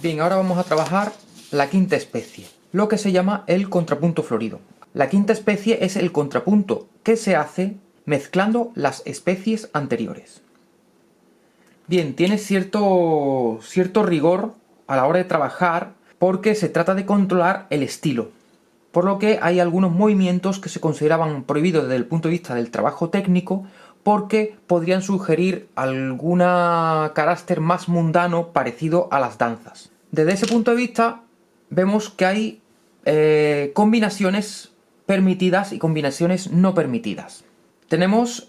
Bien, ahora vamos a trabajar la quinta especie, lo que se llama el contrapunto florido. La quinta especie es el contrapunto que se hace mezclando las especies anteriores. Bien, tiene cierto rigor a la hora de trabajar porque se trata de controlar el estilo, por lo que hay algunos movimientos que se consideraban prohibidos desde el punto de vista del trabajo técnico porque podrían sugerir algún carácter más mundano parecido a las danzas. Desde ese punto de vista vemos que hay combinaciones permitidas y combinaciones no permitidas. Tenemos,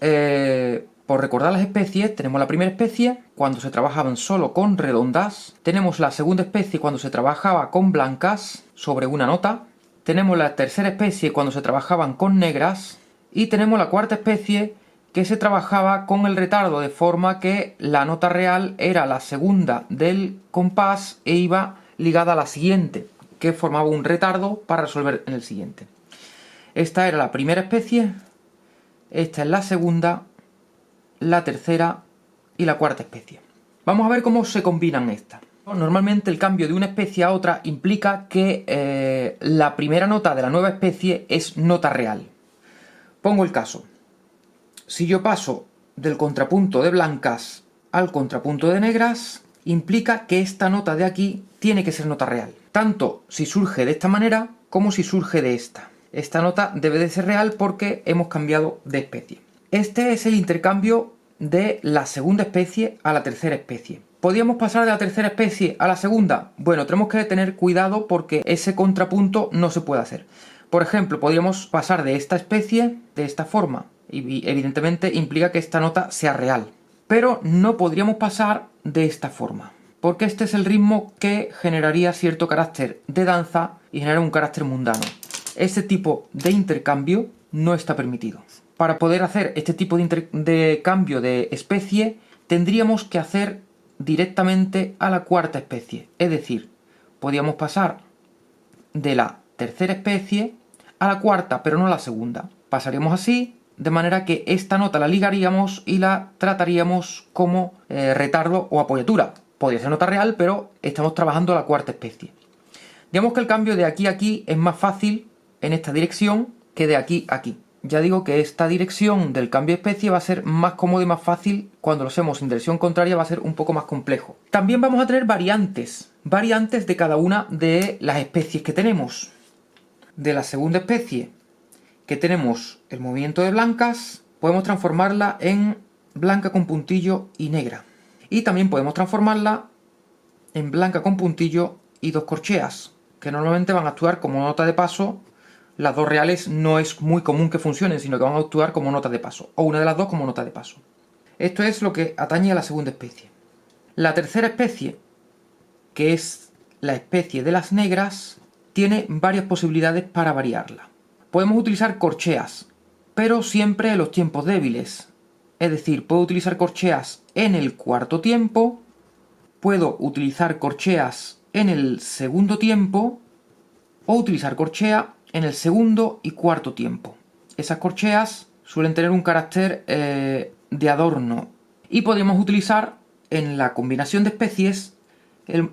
por recordar las especies, tenemos la primera especie cuando se trabajaban solo con redondas, tenemos la segunda especie cuando se trabajaba con blancas sobre una nota, tenemos la tercera especie cuando se trabajaban con negras y tenemos la cuarta especie que se trabajaba con el retardo, de forma que la nota real era la segunda del compás e iba ligada a la siguiente, que formaba un retardo para resolver en el siguiente. Esta era la primera especie, esta es la segunda, la tercera y la cuarta especie. Vamos a ver cómo se combinan estas. Normalmente el cambio de una especie a otra implica que la primera nota de la nueva especie es nota real. Pongo el caso. Si yo paso del contrapunto de blancas al contrapunto de negras, implica que esta nota de aquí tiene que ser nota real. Tanto si surge de esta manera como si surge de esta. Esta nota debe de ser real porque hemos cambiado de especie. Este es el intercambio de la segunda especie a la tercera especie. ¿Podríamos pasar de la tercera especie a la segunda? Bueno, tenemos que tener cuidado porque ese contrapunto no se puede hacer. Por ejemplo, podríamos pasar de esta especie de esta forma. Y evidentemente implica que esta nota sea real. Pero no podríamos pasar de esta forma, porque este es el ritmo que generaría cierto carácter de danza y genera un carácter mundano. Este tipo de intercambio no está permitido. Para poder hacer este tipo de cambio de especie, tendríamos que hacer directamente a la cuarta especie. Es decir, podríamos pasar de la tercera especie a la cuarta, pero no a la segunda. Pasaríamos así, de manera que esta nota la ligaríamos y la trataríamos como retardo o apoyatura. Podría ser nota real, pero estamos trabajando la cuarta especie. Digamos que el cambio de aquí a aquí es más fácil en esta dirección que de aquí a aquí. Ya digo que esta dirección del cambio de especie va a ser más cómodo y más fácil. Cuando lo hacemos en dirección contraria va a ser un poco más complejo. También vamos a tener variantes de cada una de las especies que tenemos. De la segunda especie, que tenemos el movimiento de blancas, podemos transformarla en blanca con puntillo y negra. Y también podemos transformarla en blanca con puntillo y dos corcheas, que normalmente van a actuar como nota de paso. Las dos reales no es muy común que funcionen, sino que van a actuar como nota de paso, o una de las dos como nota de paso. Esto es lo que atañe a la segunda especie. La tercera especie, que es la especie de las negras, tiene varias posibilidades para variarla. Podemos utilizar corcheas, pero siempre en los tiempos débiles. Es decir, puedo utilizar corcheas en el cuarto tiempo, puedo utilizar corcheas en el segundo tiempo, o utilizar corchea en el segundo y cuarto tiempo. Esas corcheas suelen tener un carácter de adorno. Y podemos utilizar en la combinación de especies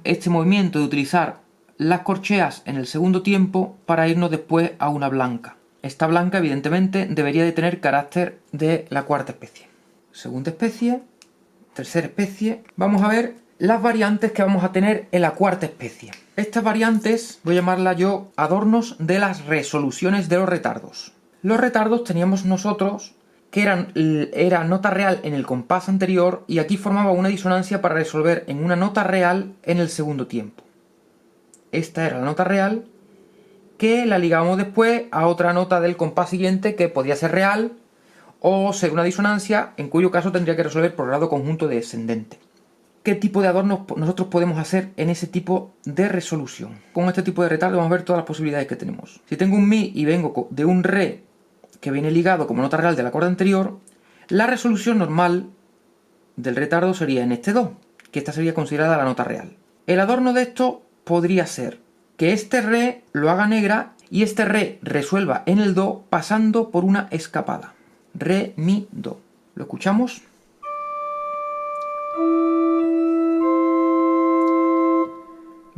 este movimiento de utilizar las corcheas en el segundo tiempo para irnos después a una blanca. Esta blanca evidentemente debería de tener carácter de la cuarta especie. Segunda especie, tercera especie. Vamos a ver las variantes que vamos a tener en la cuarta especie. Estas variantes voy a llamarlas yo adornos de las resoluciones de los retardos. Los retardos teníamos nosotros que era nota real en el compás anterior y aquí formaba una disonancia para resolver en una nota real en el segundo tiempo. Esta era la nota real que la ligamos después a otra nota del compás siguiente que podía ser real o ser una disonancia, en cuyo caso tendría que resolver por grado conjunto descendente. ¿Qué tipo de adornos nosotros podemos hacer en ese tipo de resolución? Con este tipo de retardo vamos a ver todas las posibilidades que tenemos. Si tengo un mi y vengo de un re que viene ligado como nota real del acorde anterior, la resolución normal del retardo sería en este do, que esta sería considerada la nota real. El adorno de esto podría ser que este re lo haga negra y este re resuelva en el do pasando por una escapada. Re, mi, do. ¿Lo escuchamos?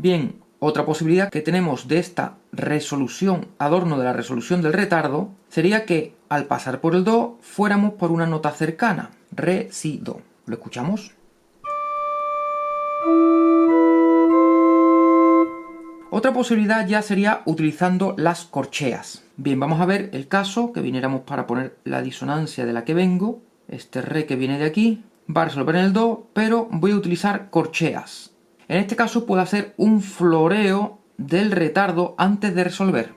Bien, otra posibilidad que tenemos de esta resolución, adorno de la resolución del retardo, sería que al pasar por el do fuéramos por una nota cercana, re, si, do. ¿Lo escuchamos? Otra posibilidad ya sería utilizando las corcheas. Bien, vamos a ver el caso, que viniéramos para poner la disonancia de la que vengo. Este re que viene de aquí va a resolver en el do, pero voy a utilizar corcheas. En este caso puedo hacer un floreo del retardo antes de resolver.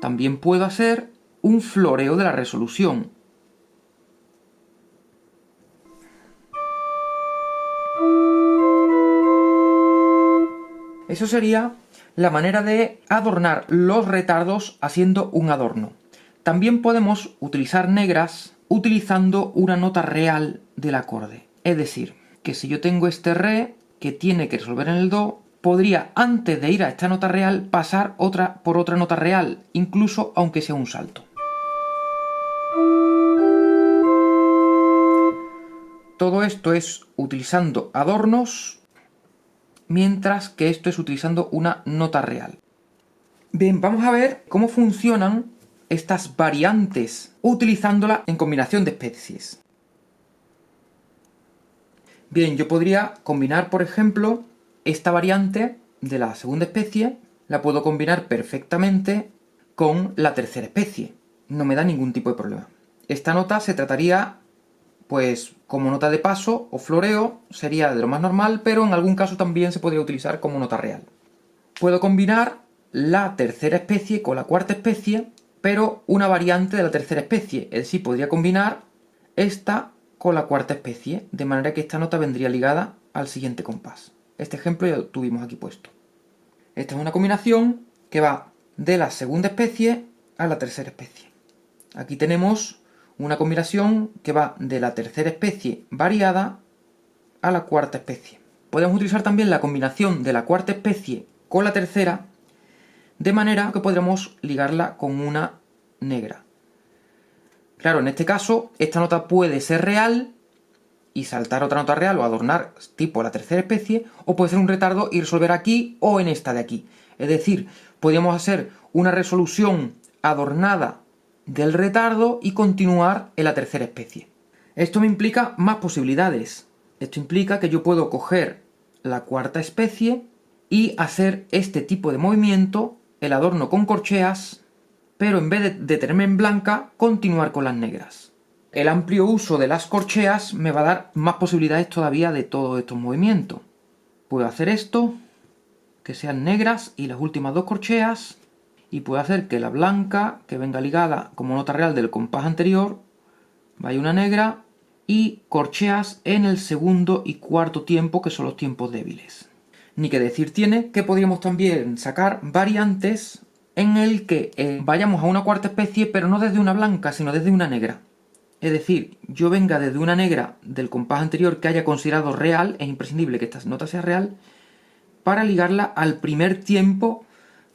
También puedo hacer un floreo de la resolución. Eso sería la manera de adornar los retardos haciendo un adorno. También podemos utilizar negras utilizando una nota real del acorde. Es decir, que si yo tengo este re que tiene que resolver en el do, podría antes de ir a esta nota real pasar por otra nota real, incluso aunque sea un salto. Todo esto es utilizando adornos, mientras que esto es utilizando una nota real. Bien, vamos a ver cómo funcionan estas variantes utilizándola en combinación de especies. Bien, yo podría combinar, por ejemplo, esta variante de la segunda especie, la puedo combinar perfectamente con la tercera especie. No me da ningún tipo de problema. Esta nota se trataría, pues, como nota de paso o floreo, sería de lo más normal, pero en algún caso también se podría utilizar como nota real. Puedo combinar la tercera especie con la cuarta especie, pero una variante de la tercera especie. Es decir, podría combinar esta con la cuarta especie, de manera que esta nota vendría ligada al siguiente compás. Este ejemplo ya lo tuvimos aquí puesto. Esta es una combinación que va de la segunda especie a la tercera especie. Aquí tenemos una combinación que va de la tercera especie variada a la cuarta especie. Podemos utilizar también la combinación de la cuarta especie con la tercera, de manera que podremos ligarla con una negra. Claro, en este caso, esta nota puede ser real y saltar otra nota real o adornar tipo la tercera especie, o puede ser un retardo y resolver aquí o en esta de aquí. Es decir, podríamos hacer una resolución adornada del retardo y continuar en la tercera especie. Esto me implica más posibilidades. Esto implica que yo puedo coger la cuarta especie y hacer este tipo de movimiento, el adorno con corcheas, pero en vez de detenerme en blanca, continuar con las negras. El amplio uso de las corcheas me va a dar más posibilidades todavía de todos estos movimientos. Puedo hacer esto, que sean negras y las últimas dos corcheas, y puedo hacer que la blanca, que venga ligada como nota real del compás anterior, vaya una negra, y corcheas en el segundo y cuarto tiempo, que son los tiempos débiles. Ni que decir tiene que podríamos también sacar variantes en el que vayamos a una cuarta especie, pero no desde una blanca, sino desde una negra. Es decir, yo venga desde una negra del compás anterior que haya considerado real, es imprescindible que esta nota sea real, para ligarla al primer tiempo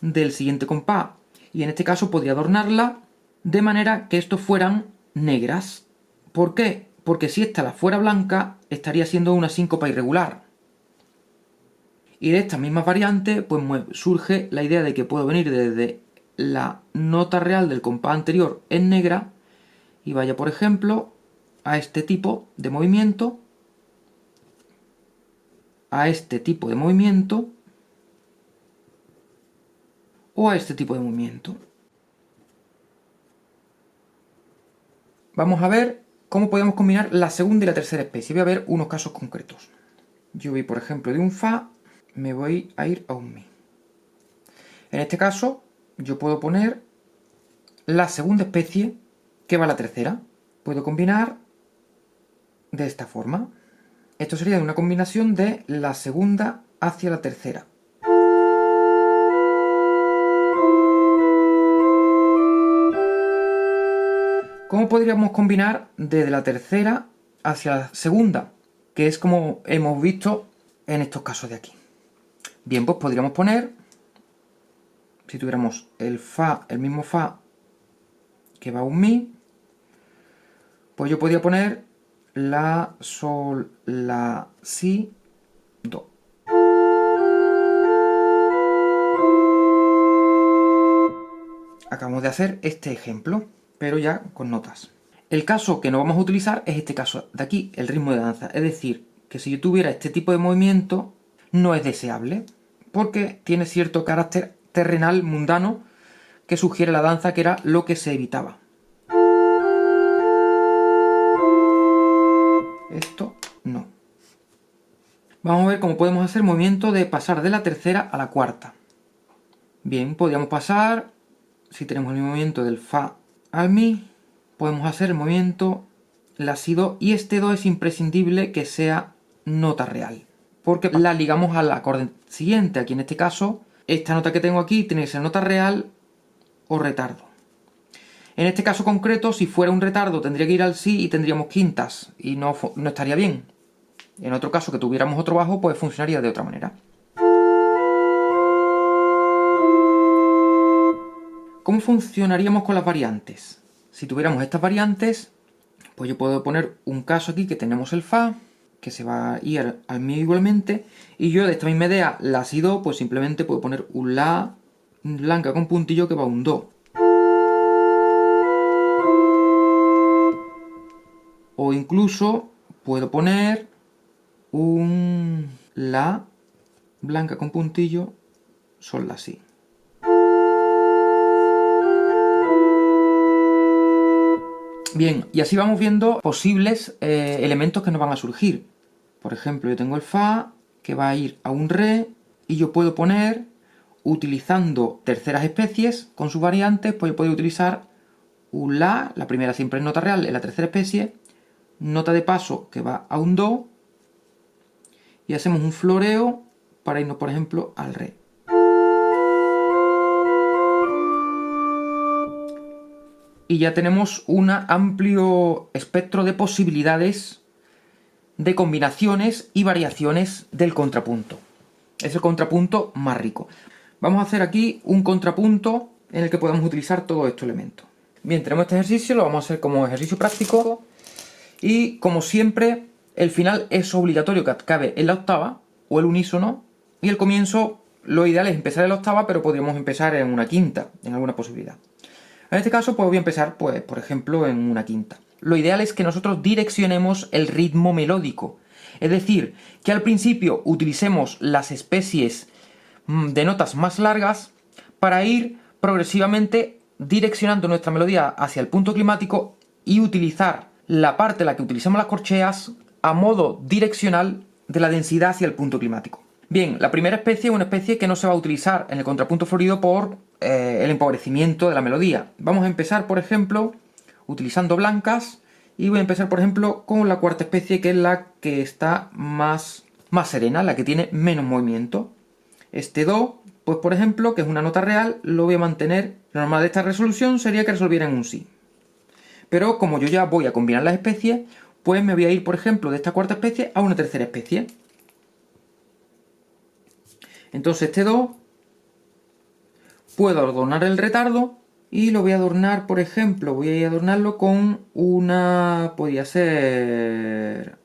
del siguiente compás. Y en este caso podría adornarla de manera que estos fueran negras. ¿Por qué? Porque si esta la fuera blanca, estaría siendo una síncopa irregular. Y de esta misma variante, pues surge la idea de que puedo venir desde la nota real del compás anterior en negra y vaya, por ejemplo, a este tipo de movimiento, a este tipo de movimiento o a este tipo de movimiento. Vamos a ver cómo podemos combinar la segunda y la tercera especie. Voy a ver unos casos concretos. Yo voy, por ejemplo, de un fa, me voy a ir a un mi. En este caso, yo puedo poner la segunda especie que va a la tercera. Puedo combinar de esta forma. Esto sería una combinación de la segunda hacia la tercera. ¿Cómo podríamos combinar desde la tercera hacia la segunda? Que es como hemos visto en estos casos de aquí. Bien, pues podríamos poner, si tuviéramos el fa, el mismo fa que va a un mi, pues yo podría poner la, sol, la, si, do. Acabamos de hacer este ejemplo, pero ya con notas. El caso que no vamos a utilizar es este caso de aquí, el ritmo de danza. Es decir, que si yo tuviera este tipo de movimiento, no es deseable, porque tiene cierto carácter terrenal, mundano, que sugiere la danza, que era lo que se evitaba. Esto no. Vamos a ver cómo podemos hacer movimiento de pasar de la tercera a la cuarta. Bien, podríamos pasar, si tenemos el movimiento del fa al mi, podemos hacer el movimiento la si do, y este do es imprescindible que sea nota real, porque la ligamos al acorde siguiente. Aquí en este caso, esta nota que tengo aquí tiene que ser nota real o retardo. En este caso concreto, si fuera un retardo, tendría que ir al si y tendríamos quintas, y no estaría bien. En otro caso, que tuviéramos otro bajo, pues funcionaría de otra manera. ¿Cómo funcionaríamos con las variantes? Si tuviéramos estas variantes, pues yo puedo poner un caso aquí que tenemos el fa, que se va a ir al mi igualmente, y yo de esta misma idea, la si do, pues simplemente puedo poner un la blanca con puntillo que va a un do. O incluso puedo poner un la blanca con puntillo, sol, la, si. Bien, y así vamos viendo posibles elementos que nos van a surgir. Por ejemplo, yo tengo el fa, que va a ir a un re, y yo puedo poner, utilizando terceras especies con sus variantes, pues yo puedo utilizar un la primera siempre es nota real, en la tercera especie, nota de paso que va a un do, y hacemos un floreo para irnos, por ejemplo, al re. Y ya tenemos un amplio espectro de posibilidades de combinaciones y variaciones del contrapunto. Es el contrapunto más rico. Vamos a hacer aquí un contrapunto en el que podamos utilizar todos estos elementos. Bien, tenemos este ejercicio, lo vamos a hacer como ejercicio práctico. Y como siempre, el final es obligatorio que acabe en la octava o el unísono. Y el comienzo, lo ideal es empezar en la octava, pero podríamos empezar en una quinta, en alguna posibilidad. En este caso, pues voy a empezar, pues, por ejemplo, en una quinta. Lo ideal es que nosotros direccionemos el ritmo melódico. Es decir, que al principio utilicemos las especies de notas más largas para ir progresivamente direccionando nuestra melodía hacia el punto climático y utilizar la parte en la que utilizamos las corcheas a modo direccional de la densidad hacia el punto climático. Bien, la primera especie es una especie que no se va a utilizar en el contrapunto florido por el empobrecimiento de la melodía. Vamos a empezar, por ejemplo, utilizando blancas, y voy a empezar, por ejemplo, con la cuarta especie, que es la que está más serena, la que tiene menos movimiento. Este do, pues por ejemplo, que es una nota real, lo voy a mantener. Lo normal de esta resolución sería que resolviera en un si. Pero como yo ya voy a combinar las especies, pues me voy a ir, por ejemplo, de esta cuarta especie a una tercera especie. Entonces este do, puedo adornar el retardo y lo voy a adornar, por ejemplo, voy a adornarlo con una, podría ser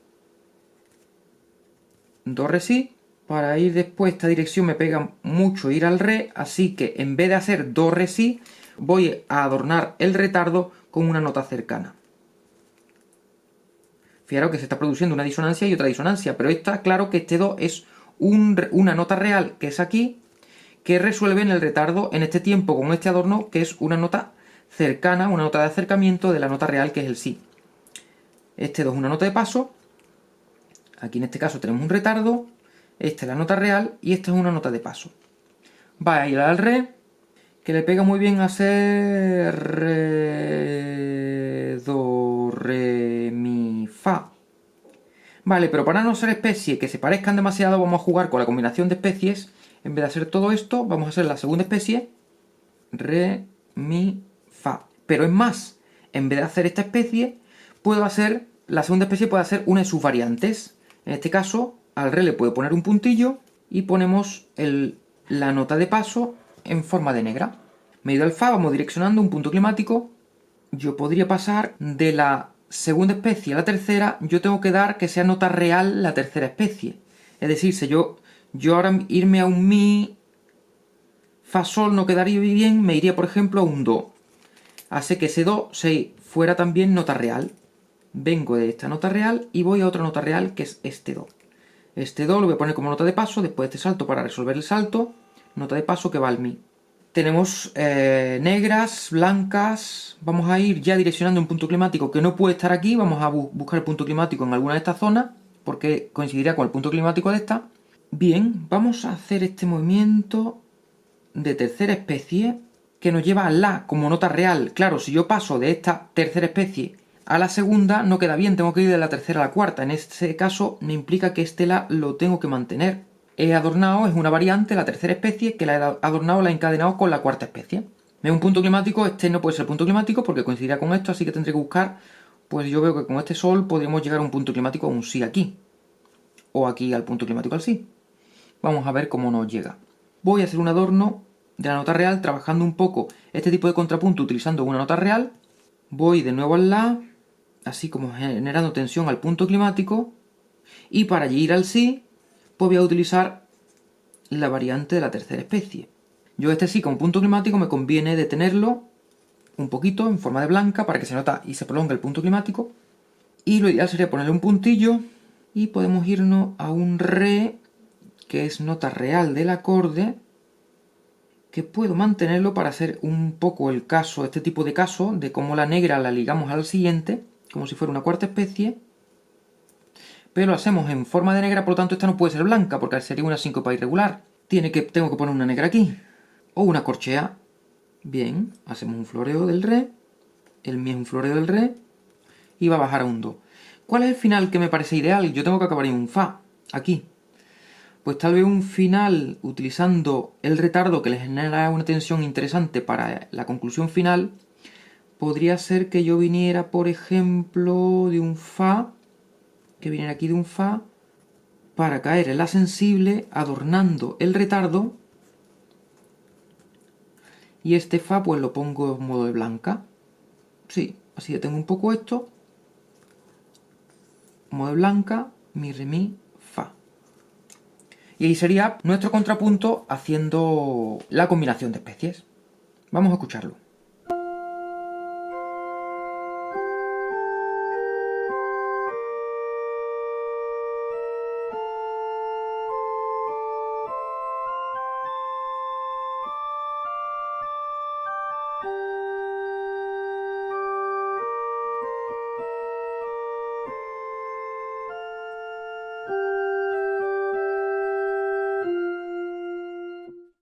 do, re, si. Para ir después, esta dirección me pega mucho ir al re, así que en vez de hacer do, re, si, voy a adornar el retardo con una nota cercana. Fijaros que se está produciendo una disonancia y otra disonancia, pero está claro que este do es una nota real, que es aquí, que resuelve en el retardo en este tiempo con este adorno, que es una nota cercana, una nota de acercamiento de la nota real, que es el si. Este do es una nota de paso, aquí en este caso tenemos un retardo, esta es la nota real y esta es una nota de paso. Va a ir al re, que le pega muy bien a hacer re, do, re, mi, fa. Vale, pero para no ser especies que se parezcan demasiado, vamos a jugar con la combinación de especies. En vez de hacer todo esto, vamos a hacer la segunda especie, re, mi, fa. Pero es más, en vez de hacer esta especie, la segunda especie puede hacer una de sus variantes. En este caso, al re le puedo poner un puntillo y ponemos la nota de paso en forma de negra. Me he ido al fa, vamos direccionando un punto climático. Yo podría pasar de la segunda especie la tercera, yo tengo que dar que sea nota real la tercera especie. Es decir, si yo ahora irme a un mi, fa, sol no quedaría bien, me iría por ejemplo a un do. Hace que ese do se fuera también nota real. Vengo de esta nota real y voy a otra nota real que es este do. Este do lo voy a poner como nota de paso, después de este salto para resolver el salto, nota de paso que va al mi. Tenemos negras, blancas, vamos a ir ya direccionando un punto climático que no puede estar aquí, vamos a buscar el punto climático en alguna de estas zonas, porque coincidirá con el punto climático de esta. Bien, vamos a hacer este movimiento de tercera especie que nos lleva a la como nota real. Claro, si yo paso de esta tercera especie a la segunda, no queda bien, tengo que ir de la tercera a la cuarta. En este caso me implica que este la lo tengo que mantener. He adornado, es una variante, la tercera especie, que la he adornado, la he encadenado con la cuarta especie. Es un punto climático, este no puede ser punto climático porque coincidirá con esto, así que tendré que buscar, pues yo veo que con este sol podríamos llegar a un punto climático a un sí aquí. O aquí al punto climático al sí. Vamos a ver cómo nos llega. Voy a hacer un adorno de la nota real trabajando un poco este tipo de contrapunto utilizando una nota real. Voy de nuevo al la, así como generando tensión al punto climático. Y para ir al sí, pues voy a utilizar la variante de la tercera especie. Yo este sí como punto climático me conviene detenerlo un poquito en forma de blanca para que se nota y se prolongue el punto climático. Y lo ideal sería ponerle un puntillo y podemos irnos a un re, que es nota real del acorde, que puedo mantenerlo para hacer un poco el caso, este tipo de caso, de cómo la negra la ligamos al siguiente, como si fuera una cuarta especie, pero lo hacemos en forma de negra, por lo tanto esta no puede ser blanca, porque sería una síncopa irregular. Tengo que poner una negra aquí, o una corchea. Bien, hacemos un floreo del re, el mi es un floreo del re, y va a bajar a un do. ¿Cuál es el final que me parece ideal? Yo tengo que acabar en un fa, aquí. Pues tal vez un final utilizando el retardo que le genera una tensión interesante para la conclusión final, podría ser que yo viniera, por ejemplo, de un fa, que viniera aquí de un fa, para caer en la sensible adornando el retardo, y este fa pues lo pongo en modo de blanca. Sí, así ya tengo un poco esto, modo de blanca, mi, re, mi, fa. Y ahí sería nuestro contrapunto haciendo la combinación de especies. Vamos a escucharlo.